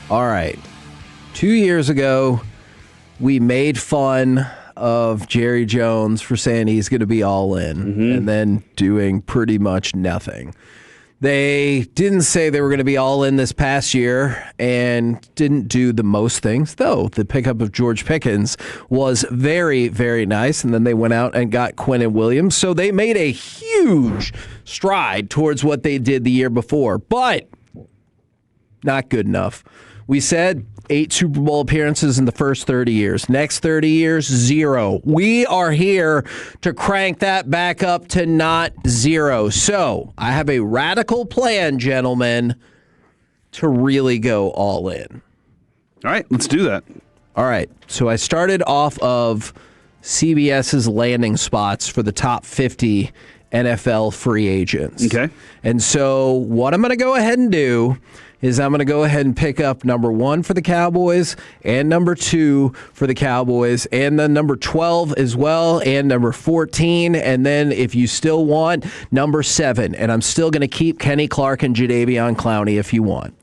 All right. 2 years ago, we made fun of Jerry Jones for saying he's going to be all in and then doing pretty much nothing. They didn't say they were going to be all in this past year and didn't do the most things, though. The pickup of George Pickens was very, very nice, and then they went out and got Quinnen Williams. So they made a huge stride towards what they did the year before, but not good enough. We said 8 Super Bowl appearances in the first 30 years. Next 30 years, 0. We are here to crank that back up to not 0. So I have a radical plan, gentlemen, to really go all in. All right, let's do that. All right. So I started off of CBS's landing spots for the top 50 NFL free agents. Okay. And so what I'm going to go ahead and do is I'm going to go ahead and pick up number 1 for the Cowboys and number 2 for the Cowboys and then number 12 as well and number 14. And then if you still want, number 7. And I'm still going to keep Kenny Clark and Jadeveon Clowney if you want.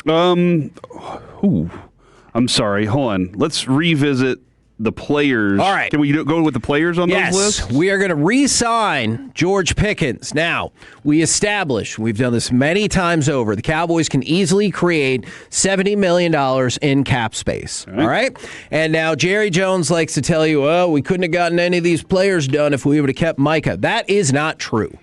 I'm sorry. Hold on. Let's revisit the players. All right. Can we go with the players on those lists? Yes, we are going to re-sign George Pickens. Now, we established, we've done this many times over, the Cowboys can easily create $70 million in cap space. All right? And now Jerry Jones likes to tell you, oh, we couldn't have gotten any of these players done if we would have kept Micah. That is not true.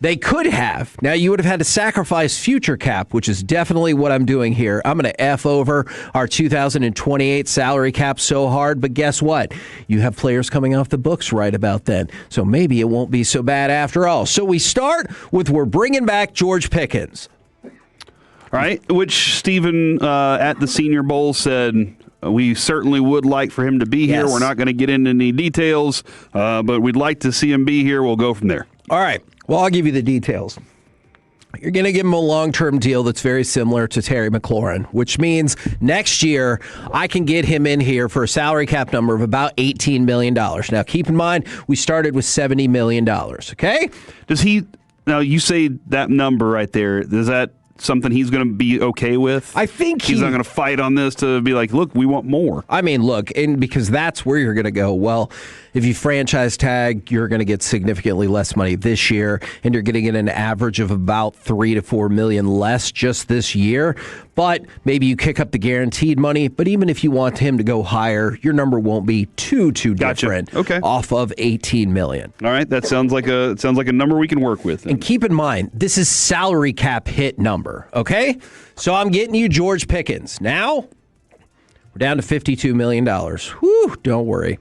They could have. Now, you would have had to sacrifice future cap, which is definitely what I'm doing here. I'm going to F over our 2028 salary cap so hard, but guess what? You have players coming off the books right about then, so maybe it won't be so bad after all. So we start with we're bringing back George Pickens. All right, which Stephen at the Senior Bowl said we certainly would like for him to be here. Yes. We're not going to get into any details, but we'd like to see him be here. We'll go from there. All right. Well, I'll give you the details. You're going to give him a long-term deal that's very similar to Terry McLaurin, which means next year I can get him in here for a salary cap number of about $18 million. Now, keep in mind, we started with $70 million, okay? Does he – now, you say that number right there. Is that something he's going to be okay with? I think he's not going to fight on this to be like, look, we want more. I mean, look, and because that's where you're going to go. Well, if you franchise tag, you're going to get significantly less money this year, and you're going to get an average of about $3 to $4 million less just this year. But maybe you kick up the guaranteed money. But even if you want him to go higher, your number won't be too different. Okay. Off of $18 million. All right, that sounds like a number we can work with. And keep in mind, this is salary cap hit number. Okay, so I'm getting you George Pickens. Now we're down to $52 million. Whew, don't worry.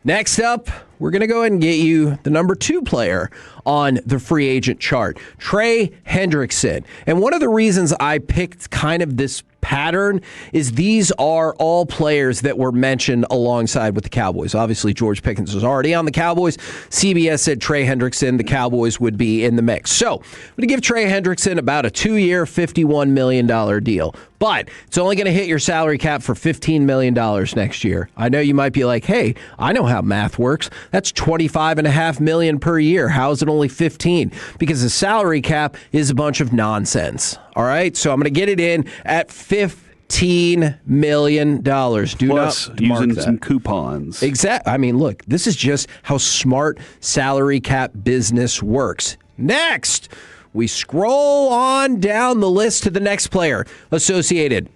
Next up, we're going to go ahead and get you the number 2 player on the free agent chart, Trey Hendrickson. And one of the reasons I picked kind of this pattern is these are all players that were mentioned alongside with the Cowboys. Obviously, George Pickens was already on the Cowboys. CBS said Trey Hendrickson, the Cowboys would be in the mix. So I'm going to give Trey Hendrickson about a 2-year, $51 million deal. But it's only going to hit your salary cap for $15 million next year. I know you might be like, hey, I know how math works. That's $25.5 million per year. How is it only 15? Because the salary cap is a bunch of nonsense. All right, so I'm going to get it in at $15 million. Plus, using some coupons. Exactly. I mean, look, this is just how smart salary cap business works. Next, we scroll on down the list to the next player associated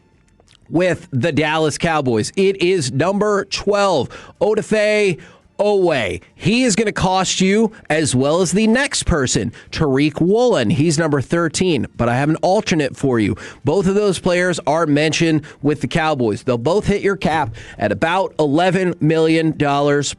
with the Dallas Cowboys. It is number 12, Odafe Oweh. He is going to cost you as well as the next person, Tariq Woolen. He's number 13, but I have an alternate for you. Both of those players are mentioned with the Cowboys. They'll both hit your cap at about $11 million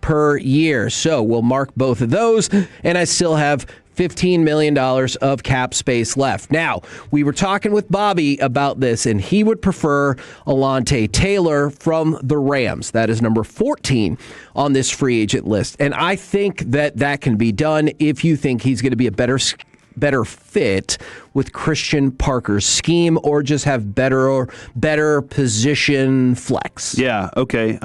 per year. So we'll mark both of those, and I still have $15 million of cap space left. Now, we were talking with Bobby about this, and he would prefer Alontae Taylor from the Rams. That is number 14 on this free agent list. And I think that that can be done if you think he's going to be a better fit with Christian Parker's scheme or just have better position flex. Yeah, okay.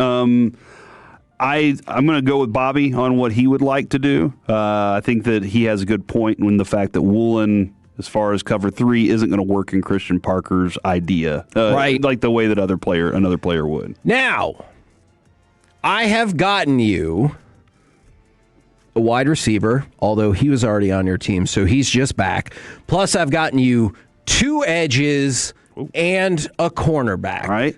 I'm going to go with Bobby on what he would like to do. I think that he has a good point in the fact that Woolen as far as cover 3 isn't going to work in Christian Parker's idea, right? Like the way that another player would. Now, I have gotten you a wide receiver, although he was already on your team, so he's just back. Plus, I've gotten you 2 edges and a cornerback. All right.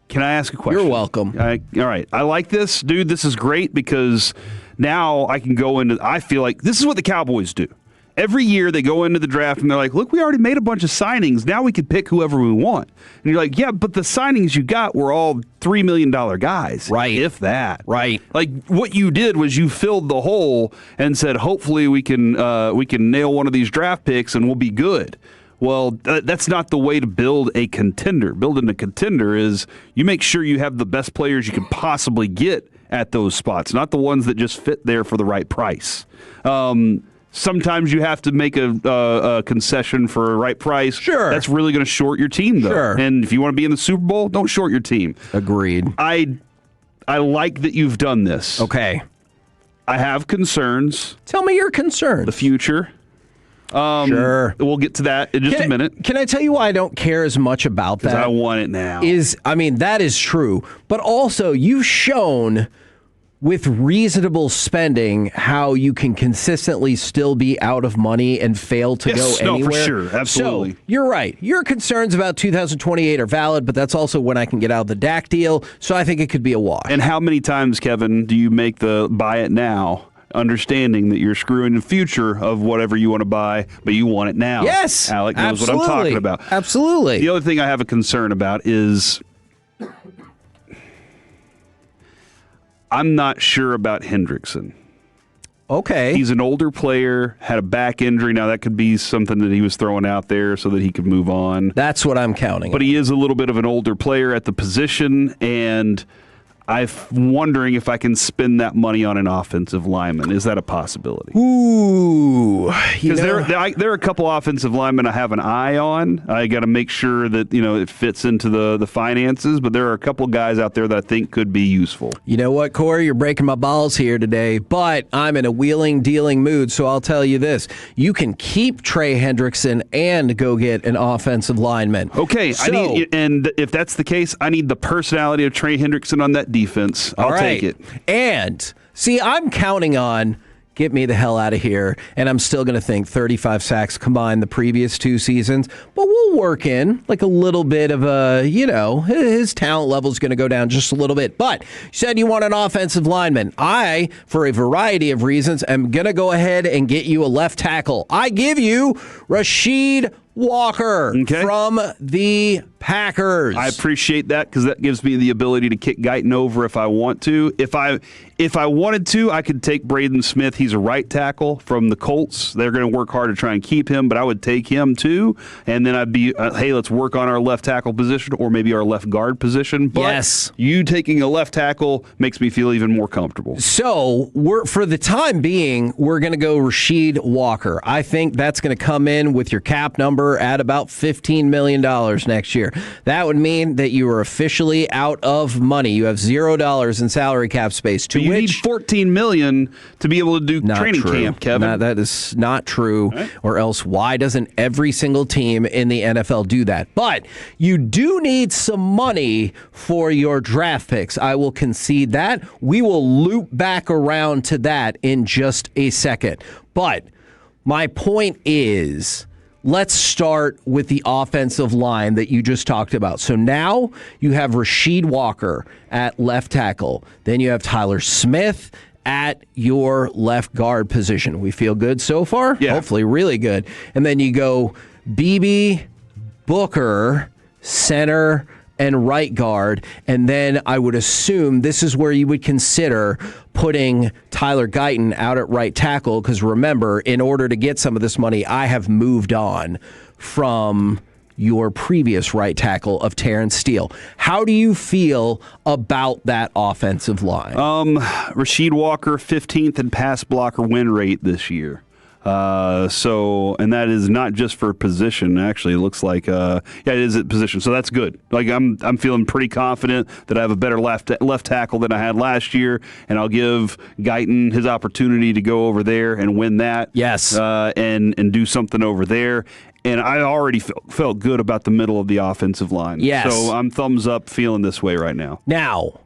Can I ask a question? You're welcome. All right. I like this, dude. This is great because now I can go into. I feel like this is what the Cowboys do. Every year they go into the draft and they're like, look, we already made a bunch of signings. Now we can pick whoever we want. And you're like, yeah, but the signings you got were all $3 million guys. Right. If that. Right. Like what you did was you filled the hole and said, hopefully we can nail one of these draft picks and we'll be good. Well, that's not the way to build a contender. Building a contender is you make sure you have the best players you can possibly get at those spots, not the ones that just fit there for the right price. Sometimes you have to make a concession for a right price. Sure. That's really going to short your team, though. Sure. And if you want to be in the Super Bowl, don't short your team. Agreed. I like that you've done this. Okay. I have concerns. Tell me your concerns. The future. Sure. We'll get to that in just a minute. Can I tell you why I don't care as much about that? Because I want it now. That is true. But also, you've shown with reasonable spending how you can consistently still be out of money and fail to go anywhere. No, for sure. Absolutely. So, you're right. Your concerns about 2028 are valid, but that's also when I can get out of the Dak deal, so I think it could be a wash. And how many times, Kevin, do you make the buy it now, understanding that you're screwing the future of whatever you want to buy, but you want it now? Yes. Alec knows absolutely. what I'm talking about. Absolutely. The other thing I have a concern about is I'm not sure about Hendrickson. Okay. He's an older player, had a back injury. Now, that could be something that he was throwing out there so that he could move on. That's what I'm counting. But he is a little bit of an older player at the position, and I'm wondering if I can spend that money on an offensive lineman. Is that a possibility? Ooh. Because there are a couple offensive linemen I have an eye on. I got to make sure that it fits into the finances, but there are a couple guys out there that I think could be useful. You know what, Corey? You're breaking my balls here today, but I'm in a wheeling, dealing mood, so I'll tell you this. You can keep Trey Hendrickson and go get an offensive lineman. Okay, and if that's the case, I need the personality of Trey Hendrickson on that defense. I'll take it. And, see, I'm counting on get me the hell out of here, and I'm still going to think 35 sacks combined the previous 2 seasons, but we'll work in like a little bit of his talent level is going to go down just a little bit. But you said you want an offensive lineman. I, for a variety of reasons, am going to go ahead and get you a left tackle. I give you Rasheed Walker from the Packers. I appreciate that because that gives me the ability to kick Guyton over if I want to. If I wanted to, I could take Braden Smith. He's a right tackle from the Colts. They're going to work hard to try and keep him, but I would take him too. And then I'd be, hey, let's work on our left tackle position or maybe our left guard position. But yes, you taking a left tackle makes me feel even more comfortable. So for the time being, we're going to go Rasheed Walker. I think that's going to come in with your cap number at about $15 million next year. That would mean that you are officially out of money. You have $0 in salary cap space. But you need $14 million to be able to do training camp, Kevin. That is not true. Right. Or else, why doesn't every single team in the NFL do that? But you do need some money for your draft picks. I will concede that. We will loop back around to that in just a second. But my point is, let's start with the offensive line that you just talked about. So now you have Rasheed Walker at left tackle. Then you have Tyler Smith at your left guard position. We feel good so far? Yeah. Hopefully really good. And then you go BB, Booker, center, and right guard. And then I would assume this is where you would consider putting Tyler Guyton out at right tackle, because remember, in order to get some of this money, I have moved on from your previous right tackle of Terrence Steele. How do you feel about that offensive line? Rasheed Walker, 15th in pass blocker win rate this year. And that is not just for position. Actually, it looks like, it is at position. So that's good. Like I'm feeling pretty confident that I have a better left tackle than I had last year, and I'll give Guyton his opportunity to go over there and win that. Yes. And do something over there. And I already felt good about the middle of the offensive line. Yes. So I'm thumbs up feeling this way right now. Now,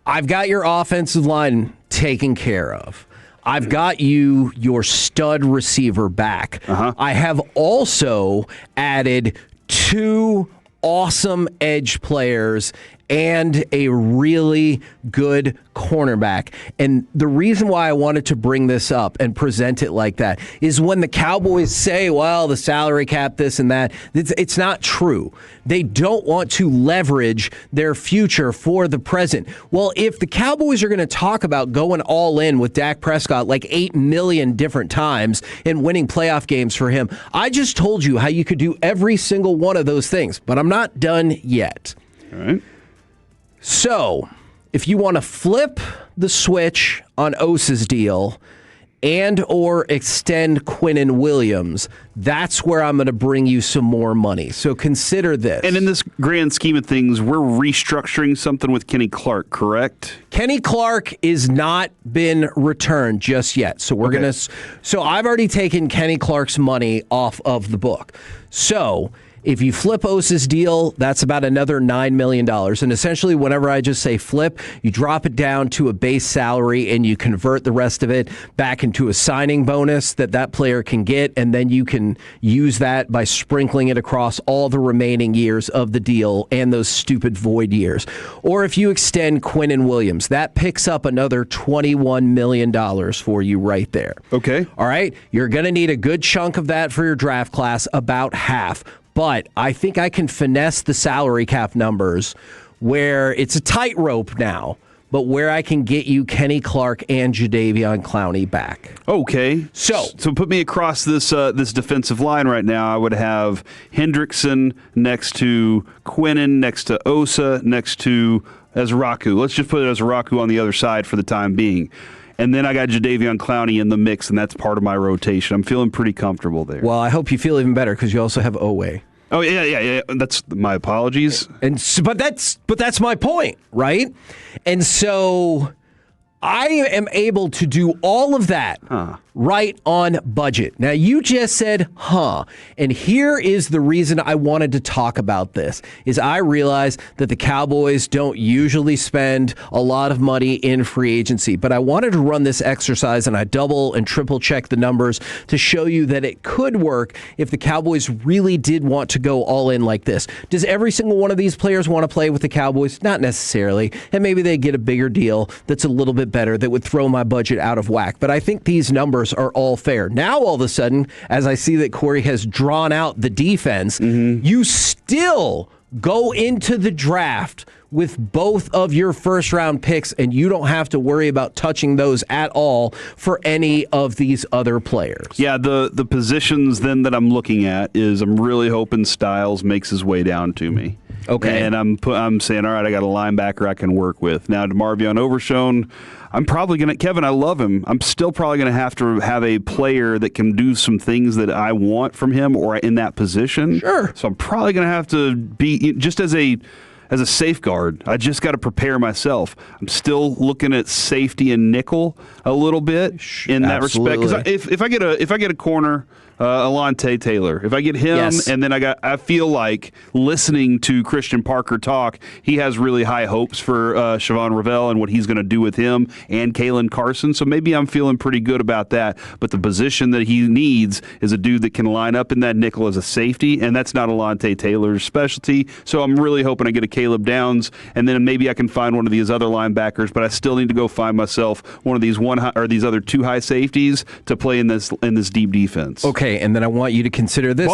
I've got your offensive line taken care of. I've got your stud receiver back. I have also added 2 awesome edge players and a really good cornerback. And the reason why I wanted to bring this up and present it like that is when the Cowboys say, well, the salary cap, this and that, it's not true. They don't want to leverage their future for the present. Well, if the Cowboys are going to talk about going all in with Dak Prescott like 8 million different times and winning playoff games for him, I just told you how you could do every single one of those things, but I'm not done yet. All right. So, if you want to flip the switch on Osa's deal and or extend Quinnen Williams, that's where I'm going to bring you some more money. So consider this. And in this grand scheme of things, we're restructuring something with Kenny Clark, correct? Kenny Clark is not been returned just yet. So we're going to. So I've already taken Kenny Clark's money off of the book. So if you flip Osa's deal, that's about another $9 million. And essentially, whenever I just say flip, you drop it down to a base salary and you convert the rest of it back into a signing bonus that player can get. And then you can use that by sprinkling it across all the remaining years of the deal and those stupid void years. Or if you extend Quinnen Williams, that picks up another $21 million for you right there. Okay. All right. You're going to need a good chunk of that for your draft class, about half. But I think I can finesse the salary cap numbers where it's a tightrope now, but where I can get you Kenny Clark and Jadeveon Clowney back. Okay. So put me across this defensive line right now. I would have Hendrickson next to Quinnen, next to Osa, next to Ezraku. Let's just put Ezraku on the other side for the time being. And then I got Jadeveon Clowney in the mix, and that's part of my rotation. I'm feeling pretty comfortable there. Well, I hope you feel even better because you also have Owe. Oh yeah. That's my apologies. But that's my point, right? And so I am able to do all of that right on budget. Now, you just said, and here is the reason I wanted to talk about this, is I realize that the Cowboys don't usually spend a lot of money in free agency, but I wanted to run this exercise, and I double and triple check the numbers to show you that it could work if the Cowboys really did want to go all in like this. Does every single one of these players want to play with the Cowboys? Not necessarily, and maybe they get a bigger deal that's a little bit better that would throw my budget out of whack, but I think these numbers are all fair. Now, all of a sudden, as I see that Corey has drawn out the defense, you still go into the draft with both of your first-round picks, and you don't have to worry about touching those at all for any of these other players. Yeah, the positions then that I'm looking at is I'm really hoping Styles makes his way down to me. Okay. And I'm saying, all right, I got a linebacker I can work with. Now, DeMarvion Overshone, I'm probably going to, Kevin, I love him. I'm still probably going to have a player that can do some things that I want from him or in that position. Sure. So I'm probably going to have to be, just as a safeguard, I just got to prepare myself. I'm still looking at safety and nickel a little bit in that respect. Because if I get a corner, Alontae Taylor, if I get him, and then I feel like listening to Christian Parker talk, he has really high hopes for Siobhan Ravel and what he's going to do with him and Kalen Carson. So maybe I'm feeling pretty good about that. But the position that he needs is a dude that can line up in that nickel as a safety, and that's not Alontae Taylor's specialty. So I'm really hoping I get a Caleb Downs, and then maybe I can find one of these other linebackers. But I still need to go find myself one of these these other 2 high safeties to play in this deep defense. Okay, and then I want you to consider this.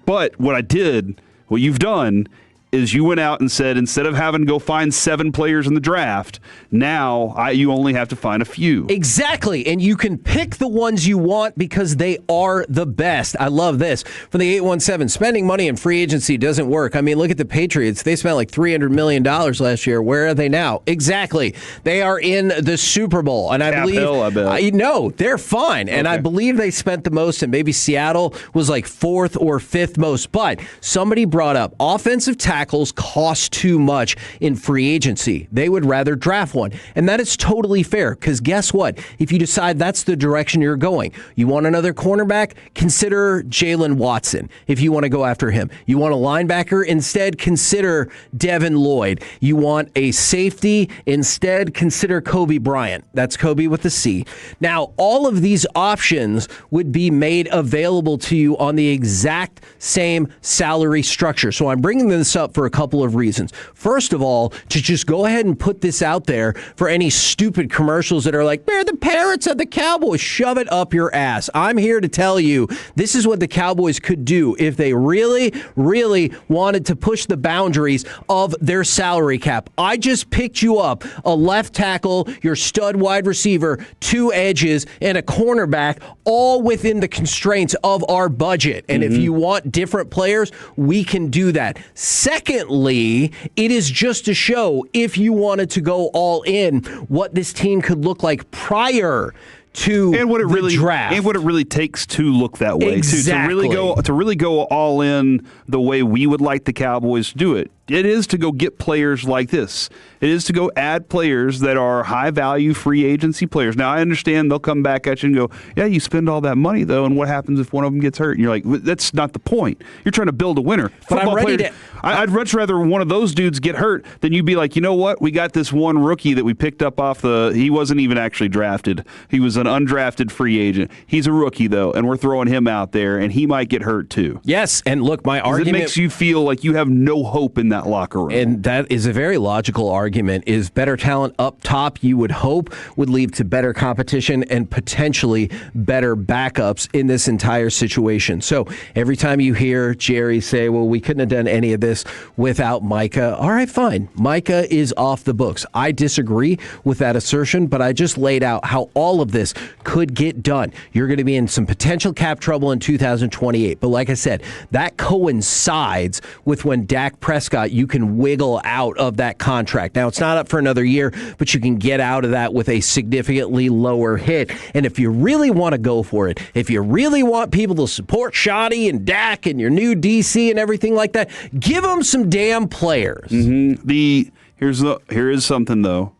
But what you've done is you went out and said, instead of having to go find 7 players in the draft, now you only have to find a few. Exactly. And you can pick the ones you want because they are the best. I love this. From the 817, spending money in free agency doesn't work. I mean, look at the Patriots. They spent like $300 million last year. Where are they now? Exactly. They are in the Super Bowl. And I believe, I bet. No, they're fine. And I believe they spent the most, and maybe Seattle was like 4th or 5th most. But somebody brought up offensive tackles cost too much in free agency. They would rather draft one. And that is totally fair, because guess what? If you decide that's the direction you're going, you want another cornerback, consider Jalen Watson if you want to go after him. You want a linebacker, instead consider Devin Lloyd. You want a safety, instead consider Kobe Bryant. That's Kobe with a C. Now, all of these options would be made available to you on the exact same salary structure. So I'm bringing this up for a couple of reasons. First of all, to just go ahead and put this out there for any stupid commercials that are like, they're the parents of the Cowboys. Shove it up your ass. I'm here to tell you this is what the Cowboys could do if they really, really wanted to push the boundaries of their salary cap. I just picked you up a left tackle, your stud wide receiver, 2 edges, and a cornerback, all within the constraints of our budget. And if you want different players, we can do that. Secondly, it is just to show, if you wanted to go all in, what this team could look like prior to and what it the really draft. And what it really takes to look that way. Exactly. To really go all in the way we would like the Cowboys to do it. It is to go get players like this. It is to go add players that are high-value free agency players. Now, I understand they'll come back at you and go, yeah, you spend all that money, though, and what happens if one of them gets hurt? And you're like, that's not the point. You're trying to build a winner. But I'm ready to... I'd much rather one of those dudes get hurt than you be like, you know what? We got this one rookie that we picked up off he wasn't even actually drafted. He was an undrafted free agent. He's a rookie, though, and we're throwing him out there, and he might get hurt, too. Yes, and look, my argument... It makes you feel like you have no hope in that locker room. And that is a very logical argument. Is better talent up top, you would hope, would lead to better competition and potentially better backups in this entire situation. So every time you hear Jerry say, well, we couldn't have done any of this without Micah, all right, fine. Micah is off the books. I disagree with that assertion, but I just laid out how all of this could get done. You're going to be in some potential cap trouble in 2028. But like I said, that coincides with when Dak Prescott, you can wiggle out of that contract. Now, it's not up for another year, but you can get out of that with a significantly lower hit. And if you really want to go for it, if you really want people to support Shoddy and Dak and your new DC and everything like that, give them some damn players. Here is something, though.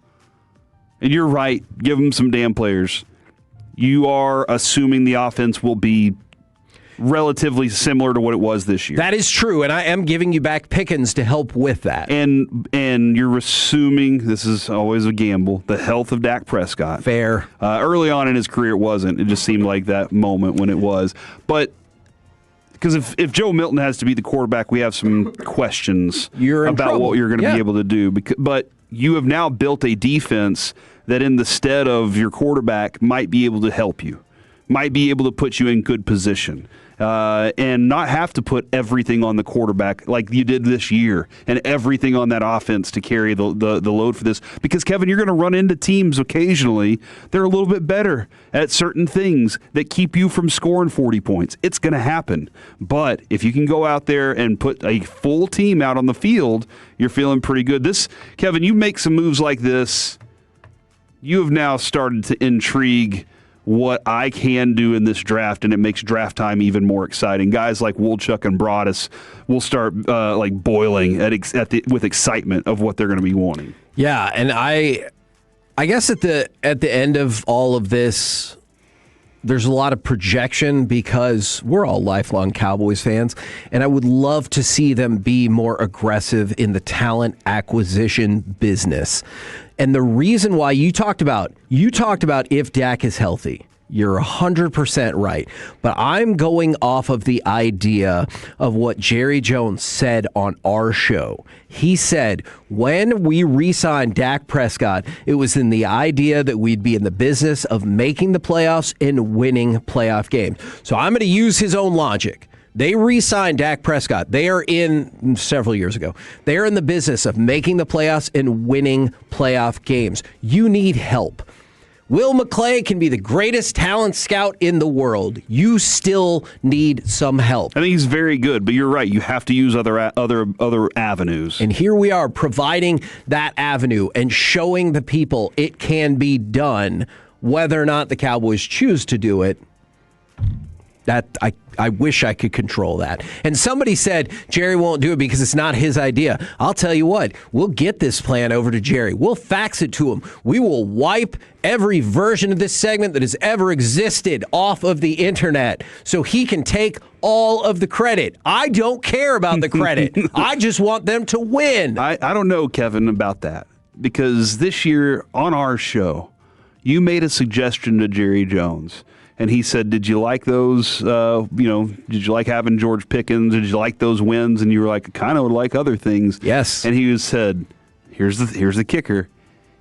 And you're right. Give them some damn players. You are assuming the offense will be relatively similar to what it was this year. That is true, and I am giving you back Pickens to help with that. And you're assuming, this is always a gamble, the health of Dak Prescott. Fair. Early on in his career, it wasn't. It just seemed like that moment when it was. But because if Joe Milton has to be the quarterback, we have some questions about what you're going to be able to do. But you have now built a defense that in the stead of your quarterback might be able to help you, might be able to put you in good position. And not have to put everything on the quarterback like you did this year and everything on that offense to carry the load for this. Because, Kevin, you're going to run into teams occasionally that are a little bit better at certain things that keep you from scoring 40 points. It's going to happen. But if you can go out there and put a full team out on the field, you're feeling pretty good. Kevin, you make some moves like this, you have now started to intrigue what I can do in this draft, and it makes draft time even more exciting. Guys like Woolchuck and Broadus will start boiling with excitement of what they're going to be wanting. Yeah, and I guess at the end of all of this, there's a lot of projection because we're all lifelong Cowboys fans, and I would love to see them be more aggressive in the talent acquisition business. And the reason why you talked about if Dak is healthy, you're 100% right. But I'm going off of the idea of what Jerry Jones said on our show. He said, when we re-signed Dak Prescott, it was in the idea that we'd be in the business of making the playoffs and winning playoff games. So I'm going to use his own logic. They re-signed Dak Prescott. They are in, several years ago, they are in the business of making the playoffs and winning playoff games. You need help. Will McClay can be the greatest talent scout in the world. You still need some help. I think he's very good, but you're right. You have to use other avenues. And here we are providing that avenue and showing the people it can be done. Whether or not the Cowboys choose to do it, that I wish I could control that. And somebody said Jerry won't do it because it's not his idea. I'll tell you what, we'll get this plan over to Jerry. We'll fax it to him. We will wipe every version of this segment that has ever existed off of the internet so he can take all of the credit. I don't care about the credit. I just want them to win. I don't know, Kevin, about that. Because this year on our show, you made a suggestion to Jerry Jones. And he said, did you like those, did you like having George Pickens? Did you like those wins? And you were like, I kind of would like other things. Yes. And he said, here's the kicker.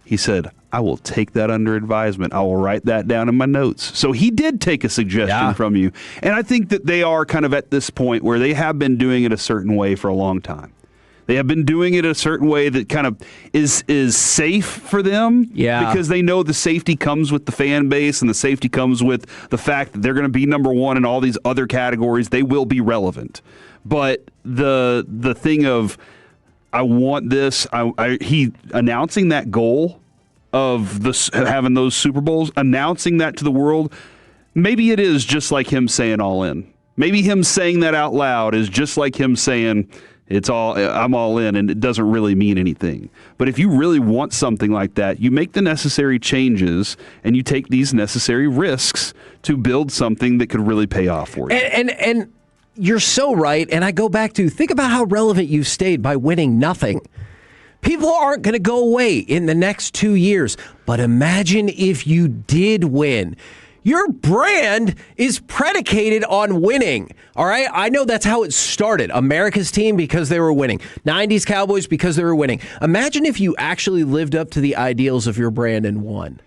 He said, I will take that under advisement. I will write that down in my notes. So he did take a suggestion from you. And I think that they are kind of at this point where they have been doing it a certain way for a long time. They have been doing it a certain way that kind of is safe for them. Yeah. Because they know the safety comes with the fan base and the safety comes with the fact that they're going to be number one in all these other categories. They will be relevant. But the thing of, I want this, he announcing that goal of having those Super Bowls, announcing that to the world, maybe it is just like him saying all in. Maybe him saying that out loud is just like him saying, I'm all in, and it doesn't really mean anything. But if you really want something like that, you make the necessary changes and you take these necessary risks to build something that could really pay off for you. And you're so right. And I go back to think about how relevant you've stayed by winning nothing. People aren't going to go away in the next 2 years. But imagine if you did win. Your brand is predicated on winning, all right? I know that's how it started. America's team because they were winning. 90s Cowboys because they were winning. Imagine if you actually lived up to the ideals of your brand and won.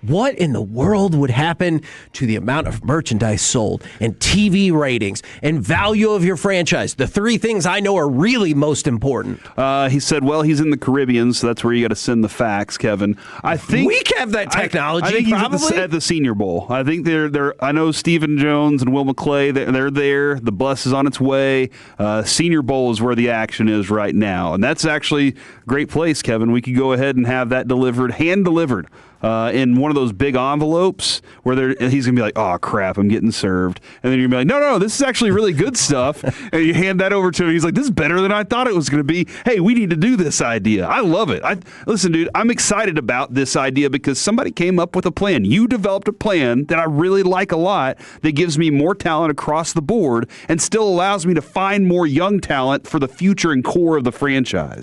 What in the world would happen to the amount of merchandise sold and TV ratings and value of your franchise? The three things I know are really most important. He said, well, he's in the Caribbean, so that's where you got to send the fax, Kevin. I think we have that technology. I think he's at the Senior Bowl. I think they're. I know Stephen Jones and Will McClay. They're there. The bus is on its way. Senior Bowl is where the action is right now, and that's actually a great place, Kevin. We could go ahead and have that hand delivered. In one of those big envelopes where he's going to be like, oh, crap, I'm getting served. And then you're going to be like, no, this is actually really good stuff. And you hand that over to him. He's like, this is better than I thought it was going to be. Hey, we need to do this idea. I love it. Listen, dude, I'm excited about this idea because somebody came up with a plan. You developed a plan that I really like a lot that gives me more talent across the board and still allows me to find more young talent for the future and core of the franchise.